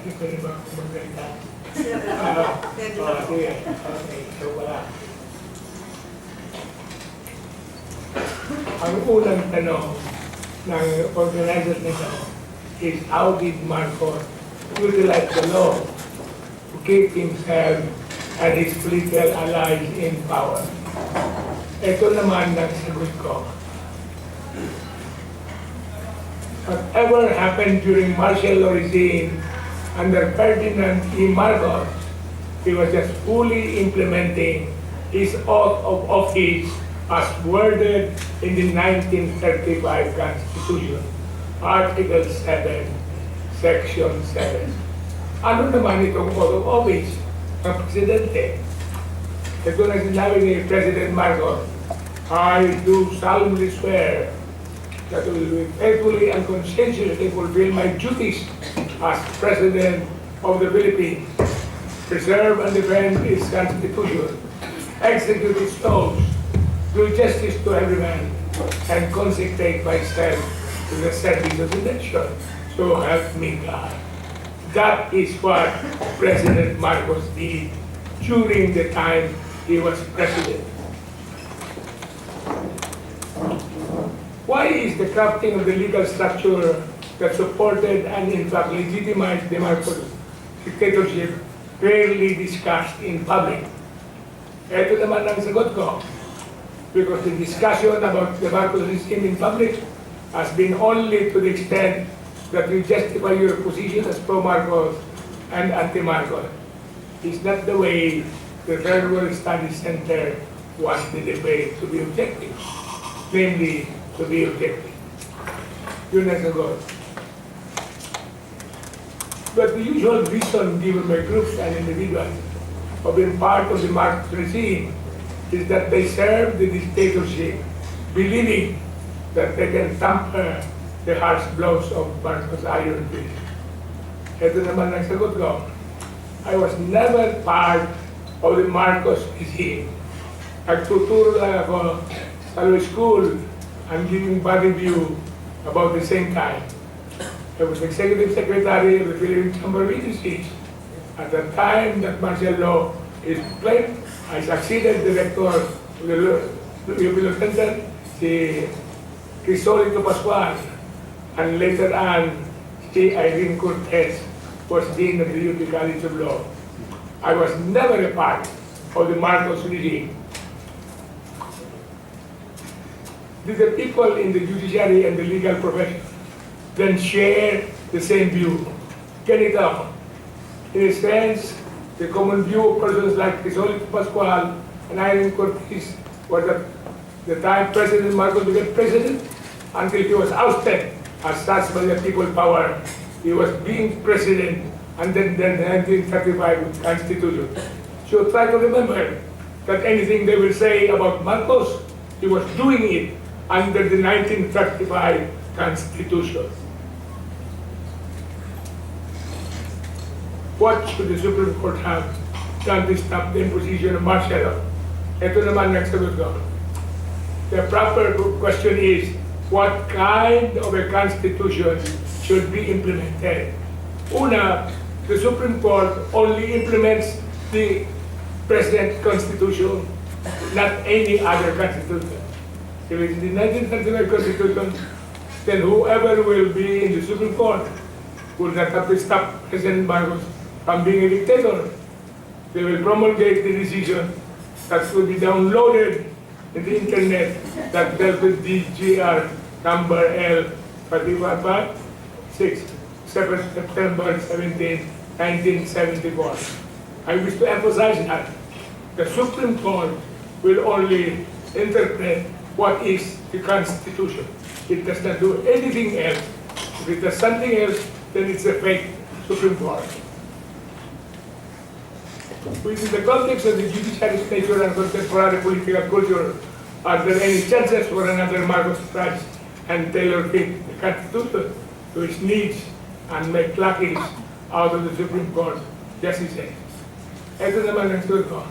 Hindi ko rin ba kumaganda? Sige. Okay, so wala. Ang unang tanong ng organizer nito is how did Marcos utilize the law to keep himself and his political allies in power? Ito naman ang sagot ko. Whatever happened during martial law regime under Ferdinand E. Marcos, he was just fully implementing his oath of office as worded in the 1935 Constitution, Article 7, Section 7. Ano naman itong oath of office ng Presidente? Ito na sinabi ni President Marcos, I do solemnly swear that I will faithfully and conscientiously fulfill my duties as President of the Philippines, preserve and defend its Constitution, execute its laws, do justice to every man, and consecrate myself to the service of the nation. So help me God. That is what President Marcos did during the time he was president. Why is the crafting of the legal structure that supported and in fact legitimized the Marcos dictatorship rarely discussed in public? Ito naman ang sagot ko. Because the discussion about the Marcos regime in public has been only to the extent that you justify your position as pro-Marcos and anti-Marcos. It's not the way the Third World Studies Center wants the debate to be objective. Namely, to be objective. Yun ang sagot. But the usual reason given by groups and individuals of being part of the Marcos regime is that they serve the dictatorship, believing that they can tamper the harsh blows of Marcos' iron fist. Ito naman ang sagot ko. I was never part of the Marcos regime. Nagtuturo lang ako sa law school. I'm giving body view about the same time. I was Executive Secretary of the Philippine Chamber of Industries. At the time that martial law is played, I succeeded the Rector of the Philippine Center, si Rizal Pascual, and later on, si Irene Cortez was Dean of the UP College of Law. I was never a part of the Marcos regime. Did the people in the judiciary and the legal profession then share the same view? Ganito, in a sense, the common view of persons like Rizal Pascual and Irene Cortez was that the time President Marcos became president until he was ousted as such by the people power. He was being president under the 1935 Constitution. So try to remember that anything they will say about Marcos, he was doing it under the 1935 Constitution. What should the Supreme Court have done to stop the imposition of martial law? Ito naman ang sagot ko. The proper question is, what kind of a constitution should be implemented? Una, the Supreme Court only implements the President's Constitution, not any other constitution. If it's the 1935 Constitution, then whoever will be in the Supreme Court will not have to stop President Marcos from being a dictator. They will promulgate the decision that will be downloaded in the internet that dealt with DGR number L 6, September 17, 1974. I wish to emphasize that the Supreme Court will only interpret what is the Constitution. It does not do anything else. If it does something else, then it's a fake Supreme Court. Within the context of the judiciary's nature and contemporary political culture, are there any chances for another Marcos Price and tailor-fit the Constitution to its needs and make lackeys out of the Supreme Court justices? Ito naman ang sagot ko.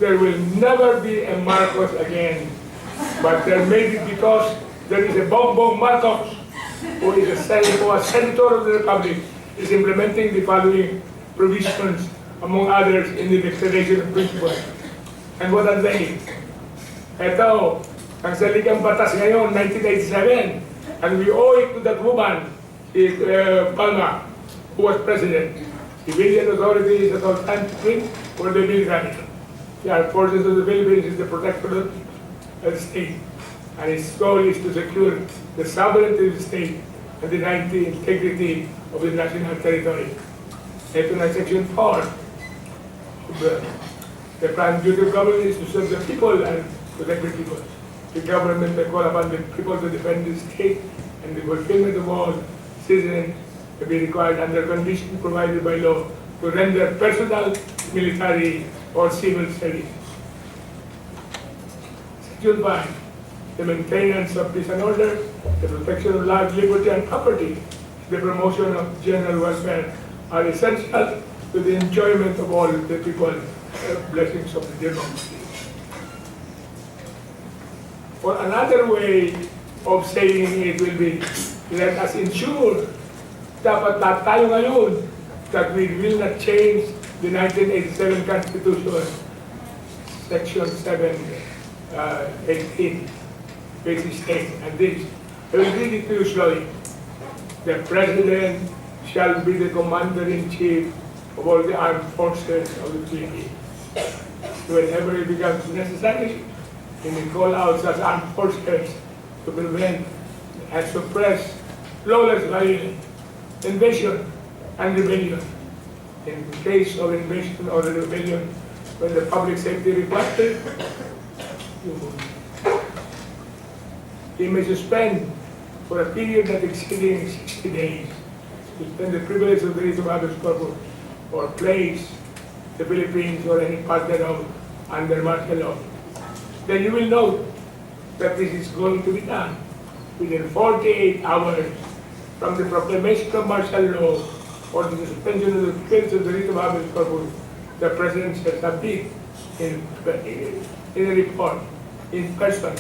There will never be a Marcos again, but there may be because there is a Bongbong Marcos who is a senator of the Republic is implementing the following provisions, among others, in the Declaration of Principles. And what are they? Ito, ang saligang batas ngayon, 1987, and we owe it to that woman, si Palma, who was president. Civilian authorities at all times free for the military. The armed forces of the Philippines is the protectorate of the state, and its goal is to secure the sovereignty of the state and the integrity of the national territory. Ito na Section 4. The prime duty of government is to serve the people and protect the people. The government may call upon the people to defend the state, and the fulfillment of all citizens to be required under conditions provided by law to render personal, military, or civil service. Section 5. The maintenance of peace and order, the protection of life, liberty, and property, the promotion of general welfare are essential to the enjoyment of all the people, blessings of the democracy. Or another way of saying it will be, let us ensure dapat tayo ngayon that we will not change the 1987 Constitution, Section 18, basic state, and this. I will read it to you slowly. The President shall be the Commander-in-Chief of all the armed forces of the Philippines. Whenever it becomes necessary, he may call out such armed forces to prevent and suppress lawless violence, invasion, and rebellion. In case of invasion or rebellion, when the public safety requires it, he may suspend for a period not exceeding 60 days, suspend the privilege of the right of habeas corpus, or place the Philippines or any part thereof under martial law. Then you will note that this is going to be done within 48 hours from the proclamation of martial law or the suspension of the privilege of the right of habeas corpus. The President shall submit in a report, in person,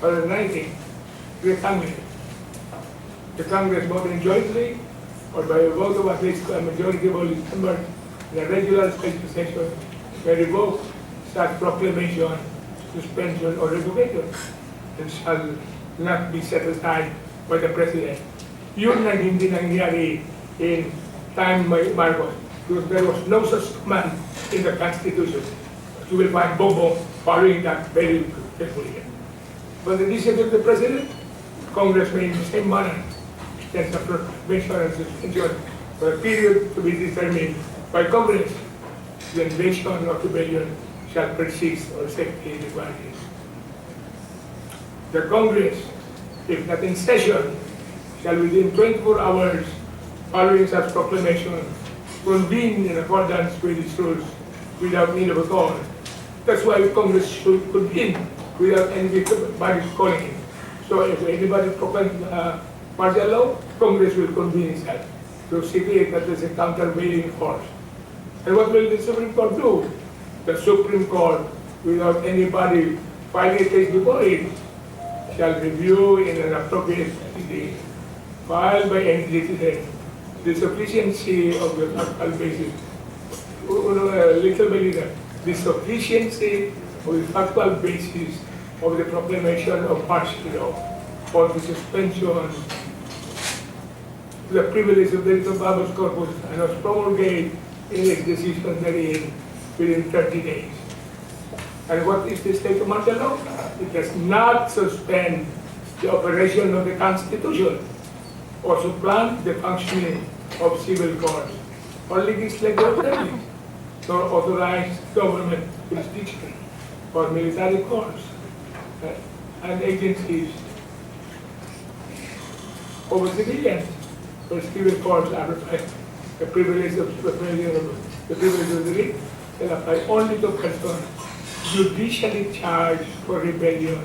or in writing, to the Congress. The Congress, voting jointly or by a vote of at least a majority of all its members in a regular special session, may revoke such proclamation, suspension, or revocation, and shall not be set aside by the President. Yun na hindi nangyari in time Marcos, because there was no such command in the Constitution. You will find Bobo following that very carefully. But the decision of the President, Congress may in the same manner extend the proclamation and suspension for a period to be determined by Congress. The invasion or rebellion shall persist or safety requires. The Congress, if not in session, shall within 24 hours following such proclamation convene in accordance with its rules without need of a call. That's why Congress should convene without anybody calling it. So if anybody proclaims martial law, Congress will convene itself to situate that there's a countervailing force. And what will the Supreme Court do? The Supreme Court, without anybody filing a case before it, shall review in an appropriate proceeding filed by any citizen the sufficiency of the factual basis. Little by little, the sufficiency of the factual basis of the proclamation of martial law for the suspension of the privilege of the right of habeas corpus and was promulgated in its decision therein within 30 days. And what is the state of martial law? It does not suspend the operation of the Constitution or supplant the functioning of civil courts or legislative bodies, nor authorize government jurisdiction or military courts and agencies over civilians, where civil courts are the privilege of the privilege of the writ shall apply only to persons judicially charged for rebellion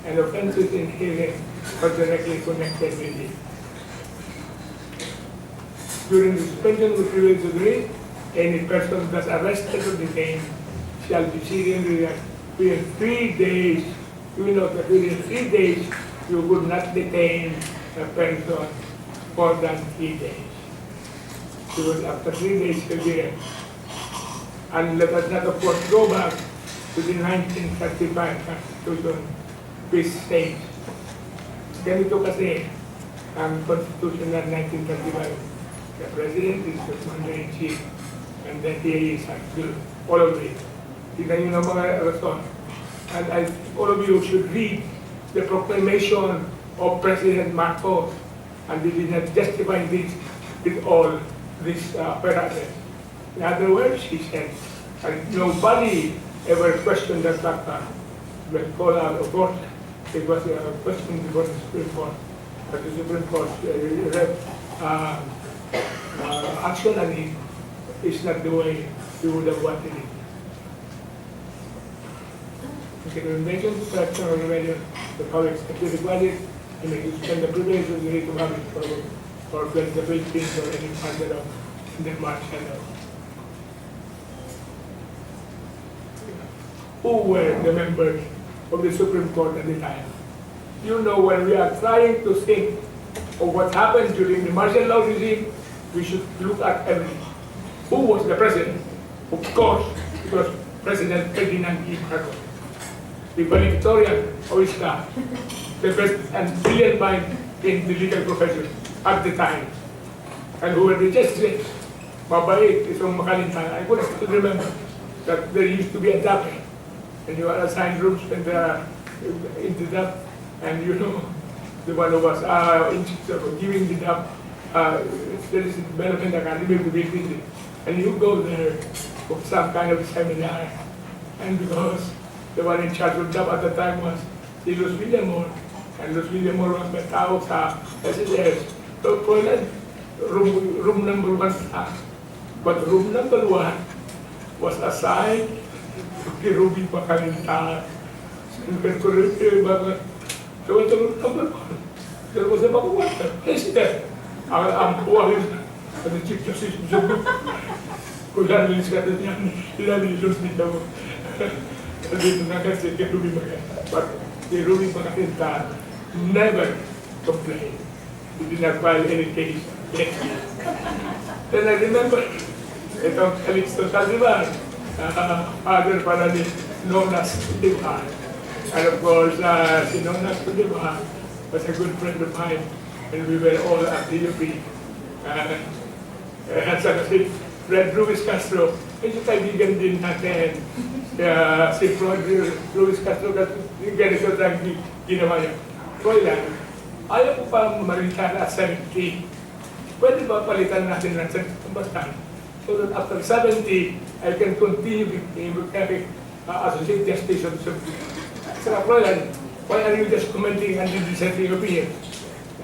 and offenses inherent or directly connected with it. During the suspension of the privilege of the writ, any person thus arrested or detained shall be seen within 3 days. You know that within 3 days you would not detain a person more than 3 days. He was after 3 days again. And let us not, of course, go back to the 1935 Constitution, which states, ganito kasi ang Constitution ng 1935. The President is the Commander-in-Chief, and then he is all of it. Tignan nyo ng mga rason. And all of you should read the proclamation of President Marcos, and they did not justify this with all this apparatus. In other words, he said, and nobody ever questioned that factor when called out of court. It was a question before the Supreme Court. But the Supreme Court action on it is not the way you would have wanted it. Okay, the invention of the remedial, the public security budget, and they spend the privilege of the right to have it for the Philippines or any part of Denmark. Who were the members of the Supreme Court at the time? You know, when we are trying to think of what happened during the martial law regime, we should look at everything. Who was the president? Of course, it was President Ferdinand E. Marcos, the valedictorian of his class, the best and brilliant mind in the legal profession at the time, and who were the justices. Mabait, isang makalintang. I could still remember that there used to be a docket, and you are assigned rooms and into that, and you know, the one who was in charge of giving the dub, there is a development academy to be visited, and you go there for some kind of seminar, and because the one in charge of dub at the time was Los Villamor, and Los Villamor was may tao sa SSS, so Froilan, room number 1 task. But room number 1 was assigned to the Ruby Pakalinta. So ito room number 1. There was a Bacuwater. President. Ang buwagin sa the Chief Justice of the Book. Kung lalilis ka din yan, ilalilos nito. Dito na kasi kay Ruby Pakalinta. But the Ruby Pakalinta never complained. He did not file any case against me. Then I remember, itong Calixto Saldivar, father pala ni Nonas Saldivar. And of course, si Nonas Saldivar was a good friend of mine, and we were all at the UP. At saka si Fred Ruiz Castro, medyo kaibigan din natin. Si Fred Ruiz Castro, ganito lang ginawa niya. Froilan, ayaw ko pa maritana at 70. Pwede ba palitan natin ng basta? So that after 70, I can continue becoming associate justice of the Supreme Court. Sir Froilan, why are you just commenting on the dissenting opinion?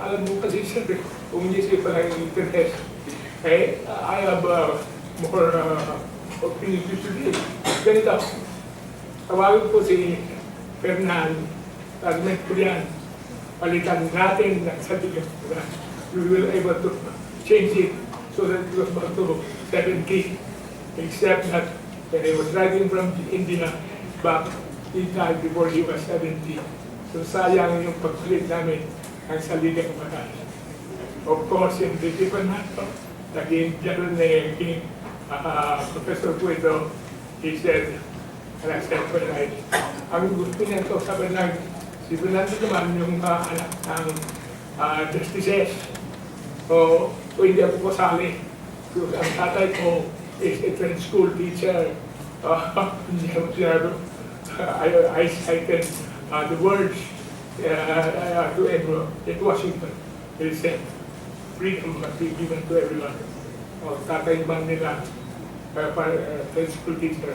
Alam mo kasi siyempre, kung hindi siya pa ng interest, I have more opinions today. Ganito, tawagin ko si Fernand, argument ko yan, palitan natin ng certificate. We will able to change it so that it was back to 70, except that when he was writing from India back, he died before he was 70. So sayang yung pagpalit namin ang saligang batas. Of course, in the different matter, naging general na yung Professor Puedo, he said, and I said, well, ang gusto niya ito, sabi lang, si Fernando naman yung anak ng justices. So, kung hindi ako kasali, ang tatay ko is a trade school teacher. Hindi ako sinabi, I cited the words to Edward at Washington. He said, freedom must be given to everyone. Tatay naman nila, trade school teacher,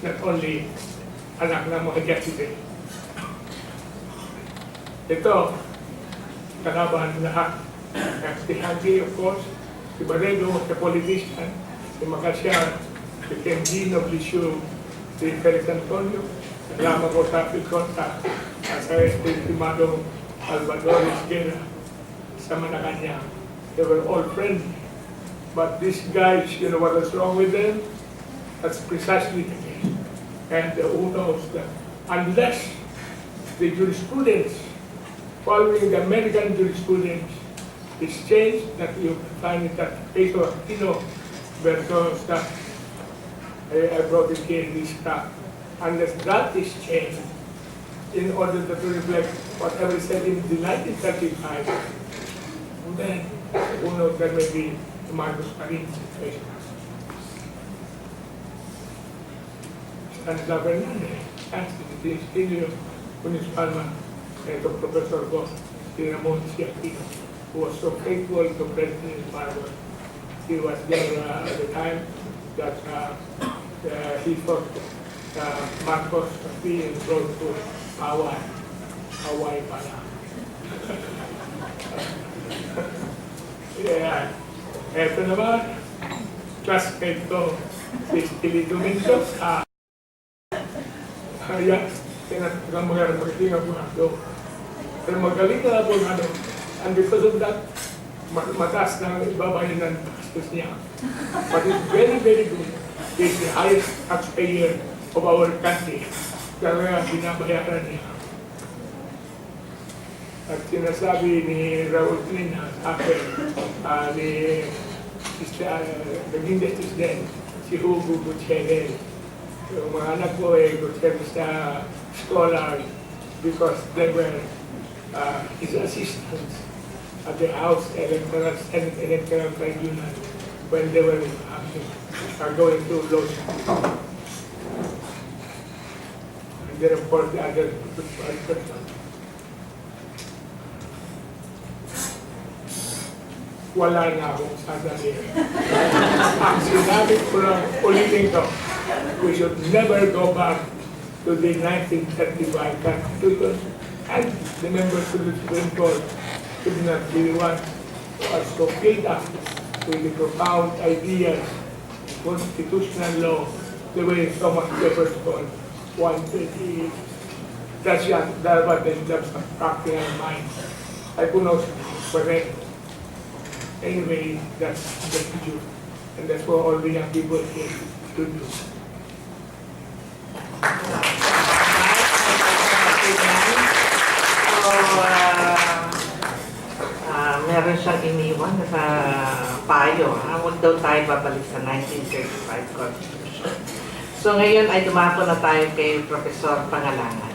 not only anak ng mga justices. Ito, kalaban lahat. Si Hangi, of course, si Barredo, the politician, si Macasyar, became Dean of Lisieux, si Felix Antonio, nalaman ko sa Pilconta, sa Estimadong Salvador Esquera, sa Malacanang. They were all friendly. But these guys, you know what was wrong with them? That's precisely the case. And who knows that unless the jurisprudence, following the American jurisprudence, this change that you find in that case of Tino versus that I brought it here in this cup. Unless that is changed in order to reflect whatever is said in the 1935, then who knows, there may be the Marcos Marin situation. Stanislaw Fernandez, thanks to the Studio Unis Palma, and to Professor Goss, the Ramon C. Aquino, who was so faithful to President Marcos. He was there at the time that he thought Marcos was being brought to Hawaii pala. Yeah. Eto naman, classmate ko, si Stili Domingo. Kaya, tinatang mga magaling ang Abugado. Pero magaling na Abugado. And because of that, mataas na ibabayan ng gastos niya. But it's very, very good. He's the highest taxpayer of our country. Kaya binabayaran niya. At sinasabi ni Raul C na sa akin, naging destis din, si Hugo Gutierrez. Yung mga anak ko Gutierrez na scholar because they were his assistants at the House Electoral Senate Electoral Tribunal when they were going through law school. And then of course the other person. Wala na akong sasabihin. Ang sinabi ko lang, ulitin ko, we should never go back to the 1935 Constitution, and the members of the Supreme Court should not be the ones who are so filled up with the profound ideas, constitutional law, the way Thomas Jefferson wanted it. That's what they have some practical mind. I could not correct. Anyway, that's the future, and that's what all the young people here should do. Meron siyang iniwan sa payo. Huwag daw tayo babalik sa 1935 Constitution. So ngayon ay dumako na tayo kay Professor Pangalangan.